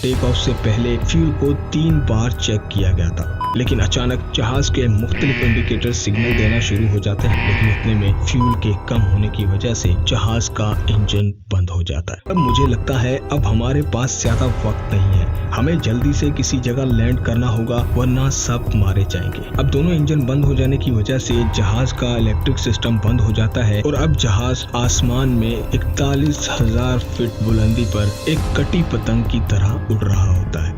Take off से पहले fuel को 3 बार चेक किया गया था, लेकिन अचानक जहाज के मुख्तलिफ इंडिकेटर सिग्नल देना शुरू हो जाते हैं। लेकिन इतने में फ्यूल के कम होने की वजह से जहाज का इंजन बंद हो जाता है। अब मुझे लगता है अब हमारे पास ज्यादा वक्त नहीं है, हमें जल्दी से किसी जगह लैंड करना होगा वरना सब मारे जाएंगे। अब दोनों इंजन बंद हो जाने की वजह से जहाज का इलेक्ट्रिक सिस्टम बंद हो जाता है और अब जहाज आसमान में 41,000 फीट बुलंदी पर एक कटी पतंग की तरह उड़ रहा होता है।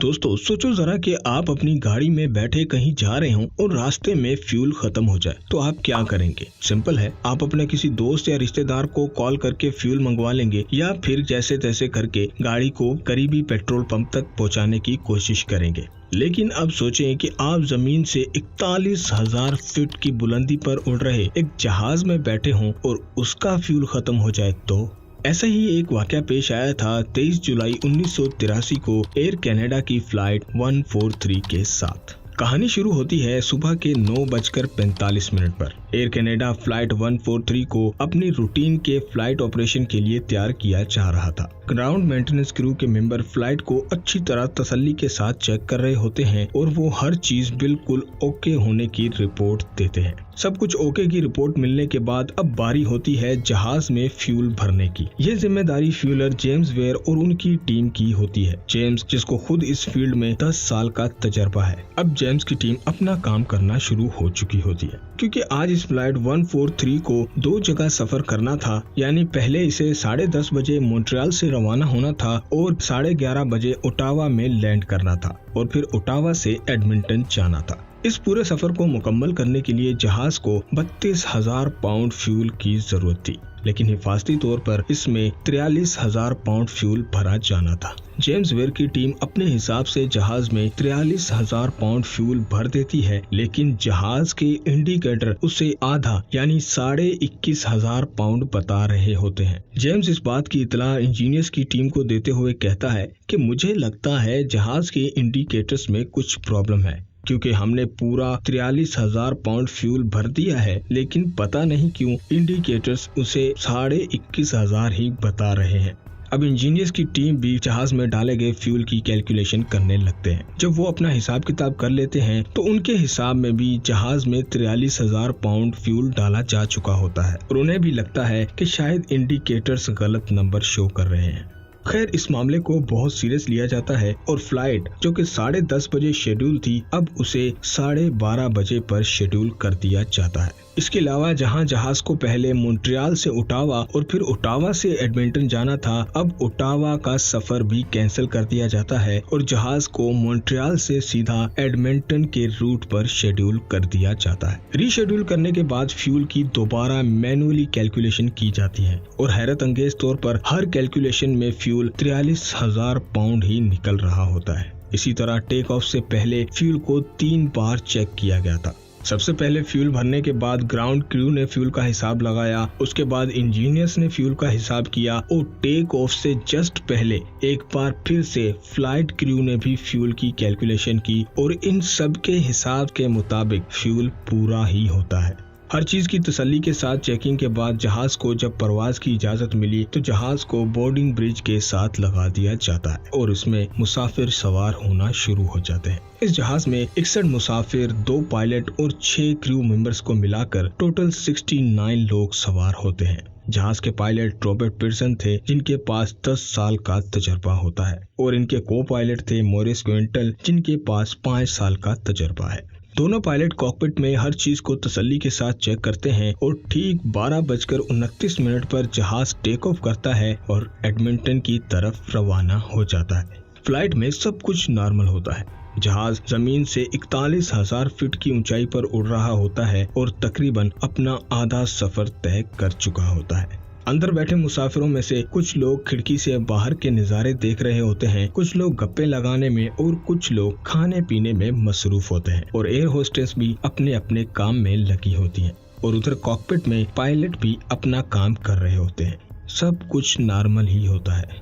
दोस्तों सोचो जरा कि आप अपनी गाड़ी में बैठे कहीं जा रहे हो और रास्ते में फ्यूल खत्म हो जाए तो आप क्या करेंगे? सिंपल है, आप अपने किसी दोस्त या रिश्तेदार को कॉल करके फ्यूल मंगवा लेंगे या फिर जैसे तैसे करके गाड़ी को करीबी पेट्रोल पंप तक पहुंचाने की कोशिश करेंगे। लेकिन अब सोचें कि आप जमीन से 41,000 फीट की बुलंदी पर उड़ रहे एक जहाज में बैठे हों और उसका फ्यूल खत्म हो जाए तो। ऐसा ही एक वाकया पेश आया था 23 जुलाई 1983 को एयर कनाडा की फ्लाइट 143 के साथ। कहानी शुरू होती है सुबह के 9:45 पर। एयर कनाडा फ्लाइट 143 को अपनी रूटीन के फ्लाइट ऑपरेशन के लिए तैयार किया जा रहा था। ग्राउंड मेंटेनेंस क्रू के मेंबर फ्लाइट को अच्छी तरह तसल्ली के साथ चेक कर रहे होते हैं और वो हर चीज बिल्कुल ओके होने की रिपोर्ट देते हैं। सब कुछ ओके की रिपोर्ट मिलने के बाद अब बारी होती है जहाज में फ्यूल भरने की। ये जिम्मेदारी फ्यूलर जेम्स वेयर और उनकी टीम की होती है। जेम्स, जिसको खुद इस फील्ड में 10 साल का तजर्बा है। अब जेम्स की टीम अपना काम करना शुरू हो चुकी होती है। क्योंकि आज इस फ्लाइट 143 को 2 जगह सफर करना था, यानी पहले इसे 10:30 बजे मॉन्ट्रियल से रवाना होना था और 11:30 बजे ओटावा में लैंड करना था और फिर ओटावा से एडमिंटन जाना था। इस पूरे सफर को मुकम्मल करने के लिए जहाज को 32,000 पाउंड फ्यूल की जरूरत थी, लेकिन हिफाजती तौर पर इसमें 43,000 पाउंड फ्यूल भरा जाना था। जेम्स वेयर की टीम अपने हिसाब से जहाज में 43,000 पाउंड फ्यूल भर देती है, लेकिन जहाज के इंडिकेटर उसे आधा यानी 21,500 पाउंड बता रहे होते हैं। जेम्स इस बात की इतला इंजीनियर्स की टीम को देते हुए कहता है कि मुझे लगता है जहाज के इंडिकेटर्स में कुछ प्रॉब्लम है, क्योंकि हमने पूरा 43,000 पाउंड फ्यूल भर दिया है, लेकिन पता नहीं क्यों इंडिकेटर्स उसे 21,500 ही बता रहे हैं। अब इंजीनियर्स की टीम भी जहाज में डाले गए फ्यूल की कैलकुलेशन करने लगते हैं। जब वो अपना हिसाब किताब कर लेते हैं तो उनके हिसाब में भी जहाज में 43,000 पाउंड फ्यूल डाला जा चुका होता है और उन्हें भी लगता है कि शायद इंडिकेटर्स गलत नंबर शो कर रहे हैं। खैर, इस मामले को बहुत सीरियस लिया जाता है और फ्लाइट जो कि 10:30 बजे शेड्यूल थी, अब उसे 12:30 बजे पर शेड्यूल कर दिया जाता है। इसके अलावा जहां जहाज को पहले मॉन्ट्रियल से ओटावा और फिर ओटावा से एडमिंटन जाना था, अब ओटावा का सफर भी कैंसिल कर दिया जाता है और जहाज को मॉन्ट्रियल से सीधा एडमिंटन के रूट पर शेड्यूल कर दिया जाता है। रीशेड्यूल करने के बाद फ्यूल की दोबारा मैनुअली कैलकुलेशन की जाती है और हैरत अंगेज तौर पर हर कैलकुलेशन में फ्यूल 43,000 पाउंड ही निकल रहा होता है। इसी तरह टेक ऑफ से पहले फ्यूल को 3 बार चेक किया गया था। सबसे पहले फ्यूल भरने के बाद ग्राउंड क्रू ने फ्यूल का हिसाब लगाया, उसके बाद इंजीनियर्स ने फ्यूल का हिसाब किया और टेक ऑफ से जस्ट पहले एक बार फिर से फ्लाइट क्रू ने भी फ्यूल की कैलकुलेशन की और इन सब के हिसाब के मुताबिक फ्यूल पूरा ही होता है। हर चीज की तसल्ली के साथ चेकिंग के बाद जहाज को जब परवाज की इजाजत मिली तो जहाज को बोर्डिंग ब्रिज के साथ लगा दिया जाता है और इसमें मुसाफिर सवार होना शुरू हो जाते हैं। इस जहाज में 61 मुसाफिर, 2 पायलट और 6 क्रू मेंबर्स को मिलाकर टोटल 69 लोग सवार होते हैं। जहाज के पायलट रॉबर्ट पियर्सन थे, जिनके पास 10 साल का तजर्बा होता है और इनके को पायलट थे मॉरिस क्विंटल, जिनके पास 5 साल का तजर्बा है। दोनों पायलट कॉकपिट में हर चीज को तसल्ली के साथ चेक करते हैं और ठीक 12:29 पर जहाज टेक ऑफ करता है और एडमिंटन की तरफ रवाना हो जाता है। फ्लाइट में सब कुछ नॉर्मल होता है। जहाज जमीन से 41,000 फीट की ऊंचाई पर उड़ रहा होता है और तकरीबन अपना आधा सफर तय कर चुका होता है। अंदर बैठे मुसाफिरों में से कुछ लोग खिड़की से बाहर के नज़ारे देख रहे होते हैं, कुछ लोग गप्पे लगाने में और कुछ लोग खाने पीने में मसरूफ होते हैं और एयर होस्टेस भी अपने अपने काम में लगी होती हैं और उधर कॉकपिट में पायलट भी अपना काम कर रहे होते हैं। सब कुछ नॉर्मल ही होता है।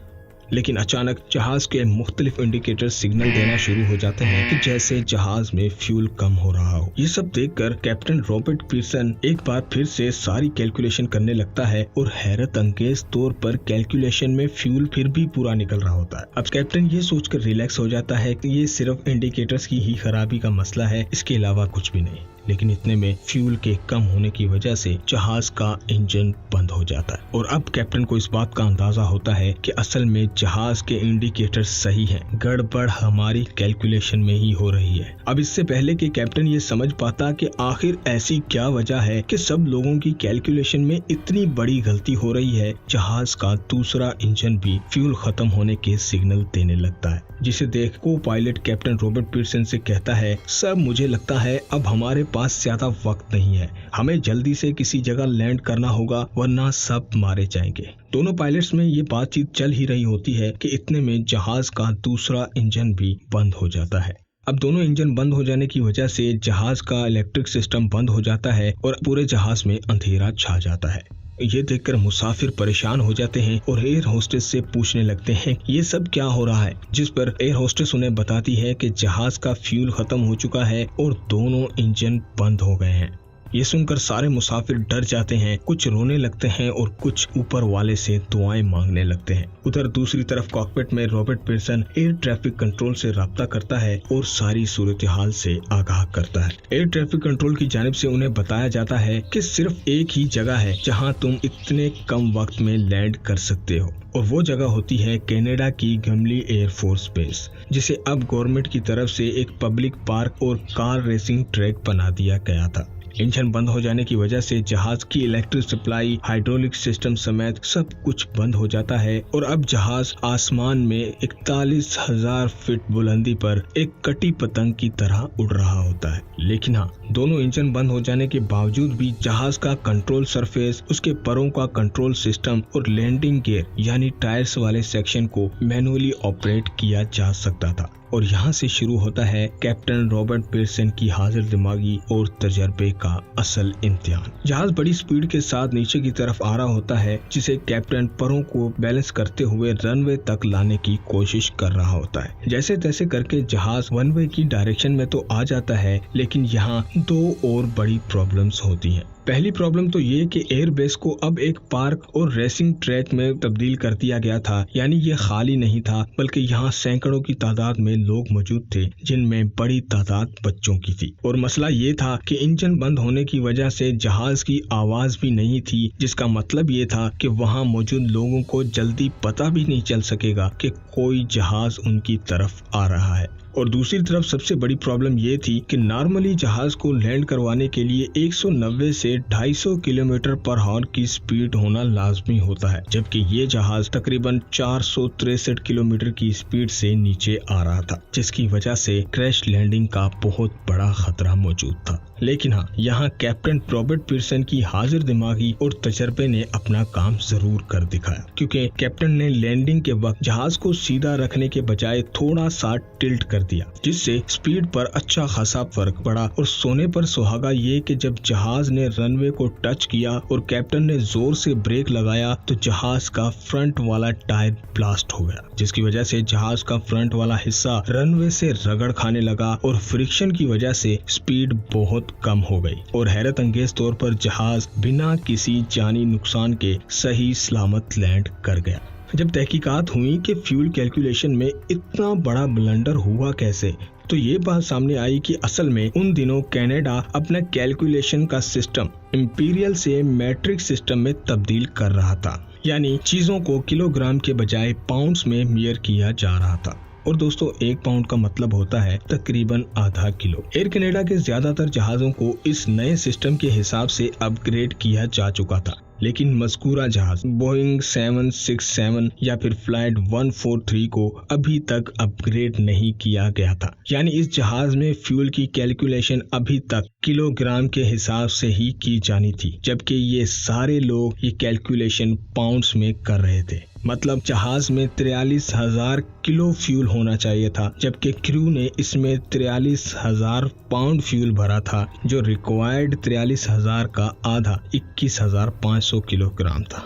लेकिन अचानक जहाज के मुख्तलिफ इंडिकेटर सिग्नल देना शुरू हो जाते हैं कि जैसे जहाज में फ्यूल कम हो रहा हो। ये सब देखकर कैप्टन रॉबर्ट पीटरसन एक बार फिर से सारी कैलकुलेशन करने लगता है और हैरत अंगेज तौर पर कैलकुलेशन में फ्यूल फिर भी पूरा निकल रहा होता है। अब कैप्टन ये सोचकर रिलैक्स हो जाता है कि ये सिर्फ इंडिकेटर्स की ही खराबी का मसला है, इसके अलावा कुछ भी नहीं। लेकिन इतने में फ्यूल के कम होने की वजह से जहाज का इंजन बंद हो जाता है और अब कैप्टन को इस बात का अंदाजा होता है कि असल में जहाज के इंडिकेटर सही हैं, गड़बड़ हमारी कैलकुलेशन में ही हो रही है। अब इससे पहले कि कैप्टन ये समझ पाता कि आखिर ऐसी क्या वजह है कि सब लोगों की कैलकुलेशन में इतनी बड़ी गलती हो रही है, जहाज का दूसरा इंजन भी फ्यूल खत्म होने के सिग्नल देने लगता है, जिसे देख को पायलट कैप्टन रॉबर्ट पीटरसन से कहता है, सर मुझे लगता है अब हमारे पास ज्यादा वक्त नहीं है, हमें जल्दी से किसी जगह लैंड करना होगा वरना सब मारे जाएंगे। दोनों पायलट्स में ये बातचीत चल ही रही होती है कि इतने में जहाज का दूसरा इंजन भी बंद हो जाता है। अब दोनों इंजन बंद हो जाने की वजह से जहाज का इलेक्ट्रिक सिस्टम बंद हो जाता है और पूरे जहाज में अंधेरा छा जाता है। ये देखकर मुसाफिर परेशान हो जाते हैं और एयर होस्टेस से पूछने लगते हैं ये सब क्या हो रहा है, जिस पर एयर होस्टेस उन्हें बताती है कि जहाज का फ्यूल खत्म हो चुका है और दोनों इंजन बंद हो गए हैं। ये सुनकर सारे मुसाफिर डर जाते हैं, कुछ रोने लगते हैं और कुछ ऊपर वाले से दुआएं मांगने लगते हैं। उधर दूसरी तरफ कॉकपिट में Robert Peterson air traffic control से राब्ता करता है और सारी सूरत हाल से आगाह करता है। एयर ट्रैफिक कंट्रोल की जानिब से उन्हें बताया जाता है कि सिर्फ एक ही जगह है जहां तुम इतने कम वक्त में लैंड कर सकते हो और वो जगह होती है कनाडा की गमली एयरफोर्स बेस, जिसे अब गवर्नमेंट की तरफ से एक पब्लिक पार्क और कार रेसिंग ट्रैक बना दिया गया था। इंजन बंद हो जाने की वजह से जहाज की इलेक्ट्रिक सप्लाई, हाइड्रोलिक सिस्टम समेत सब कुछ बंद हो जाता है और अब जहाज आसमान में 41,000 फीट बुलंदी पर एक कटी पतंग की तरह उड़ रहा होता है। लेकिन हाँ, दोनों इंजन बंद हो जाने के बावजूद भी जहाज का कंट्रोल सरफेस, उसके परों का कंट्रोल सिस्टम और लैंडिंग गियर यानी टायर्स वाले सेक्शन को मैनुअली ऑपरेट किया जा सकता था। और यहाँ से शुरू होता है कैप्टन रॉबर्ट पीटरसन की हाजिर दिमागी और तजर्बे का असल इम्तिहान। जहाज बड़ी स्पीड के साथ नीचे की तरफ आ रहा होता है, जिसे कैप्टन परों को बैलेंस करते हुए रनवे तक लाने की कोशिश कर रहा होता है। जैसे तैसे करके जहाज वनवे की डायरेक्शन में तो आ जाता है, लेकिन यहाँ दो और बड़ी प्रॉब्लम्स होती हैं। पहली प्रॉब्लम तो ये कि एयरबेस को अब एक पार्क और रेसिंग ट्रैक में तब्दील कर दिया गया था, यानी ये खाली नहीं था बल्कि यहाँ सैकड़ों की तादाद में लोग मौजूद थे, जिनमें बड़ी तादाद बच्चों की थी। और मसला ये था कि इंजन बंद होने की वजह से जहाज की आवाज भी नहीं थी, जिसका मतलब ये था कि वहाँ मौजूद लोगों को जल्दी पता भी नहीं चल सकेगा कि कोई जहाज उनकी तरफ आ रहा है। और दूसरी तरफ सबसे बड़ी प्रॉब्लम ये थी कि नॉर्मली जहाज को लैंड करवाने के लिए 190 से 250 किलोमीटर पर हॉर की स्पीड होना लाजमी होता है, जबकि ये जहाज तकरीबन 463 किलोमीटर की स्पीड से नीचे आ रहा था, जिसकी वजह से क्रैश लैंडिंग का बहुत बड़ा खतरा मौजूद था। लेकिन हाँ, यहाँ कैप्टन रॉबर्ट पीटरसन की हाजिर दिमागी और तजर्बे ने अपना काम जरूर कर दिखाया, क्योंकि कैप्टन ने लैंडिंग के वक्त जहाज को सीधा रखने के बजाय थोड़ा सा टिल्ट कर दिया, जिससे स्पीड पर अच्छा खासा फर्क पड़ा। और सोने पर सुहागा ये कि जब जहाज ने रनवे को टच किया और कैप्टन ने जोर से ब्रेक लगाया तो जहाज का फ्रंट वाला टायर ब्लास्ट हो गया, जिसकी वजह से जहाज का फ्रंट वाला हिस्सा रनवे से रगड़ खाने लगा और फ्रिक्शन की वजह से स्पीड बहुत कम हो गई और हैरत अंगेज तौर पर जहाज बिना किसी जानी नुकसान के सही सलामत लैंड कर गया। जब तहकीकात हुई कि फ्यूल कैलकुलेशन में इतना बड़ा ब्लंडर हुआ कैसे, तो ये बात सामने आई कि असल में उन दिनों कनाडा अपना कैलकुलेशन का सिस्टम इंपीरियल से मैट्रिक सिस्टम में तब्दील कर रहा था, यानी चीजों को किलोग्राम के बजाय पाउंड्स में मेजर किया जा रहा था। और दोस्तों, 1 पाउंड का मतलब होता है तकरीबन आधा किलो। एयर कनाडा के ज्यादातर जहाजों को इस नए सिस्टम के हिसाब से अपग्रेड किया जा चुका था, लेकिन मज़कूरा जहाज बोइंग 767 या फिर फ्लाइट 143 को अभी तक अपग्रेड नहीं किया गया था, यानी इस जहाज में फ्यूल की कैलकुलेशन अभी तक किलोग्राम के हिसाब से ही की जानी थी, जबकि ये सारे लोग ये कैलकुलेशन पाउंड्स में कर रहे थे। मतलब जहाज में 43,000 किलो फ्यूल होना चाहिए था, जबकि क्रू ने इसमें 43,000 पाउंड फ्यूल भरा था, जो रिक्वायर्ड 43,000 का आधा 21,500 किलोग्राम था।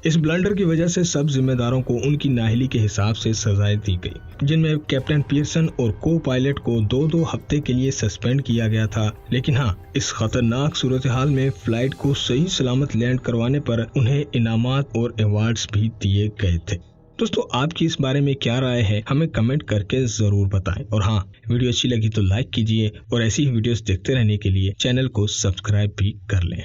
इस ब्लंडर की वजह से सब जिम्मेदारों को उनकी नाअहली के हिसाब से सजाएं दी गई, जिनमें कैप्टन पियर्सन और को पायलट को 2-2 हफ्ते के लिए सस्पेंड किया गया था। लेकिन हाँ, इस खतरनाक सूरत हाल में फ्लाइट को सही सलामत लैंड करवाने पर उन्हें इनामात और अवार्ड्स भी दिए गए थे। दोस्तों, आपकी इस बारे में क्या राय है, हमें कमेंट करके जरूर बताएं। और हाँ, वीडियो अच्छी लगी तो लाइक कीजिए और ऐसी ही वीडियोस देखते रहने के लिए चैनल को सब्सक्राइब भी कर लें।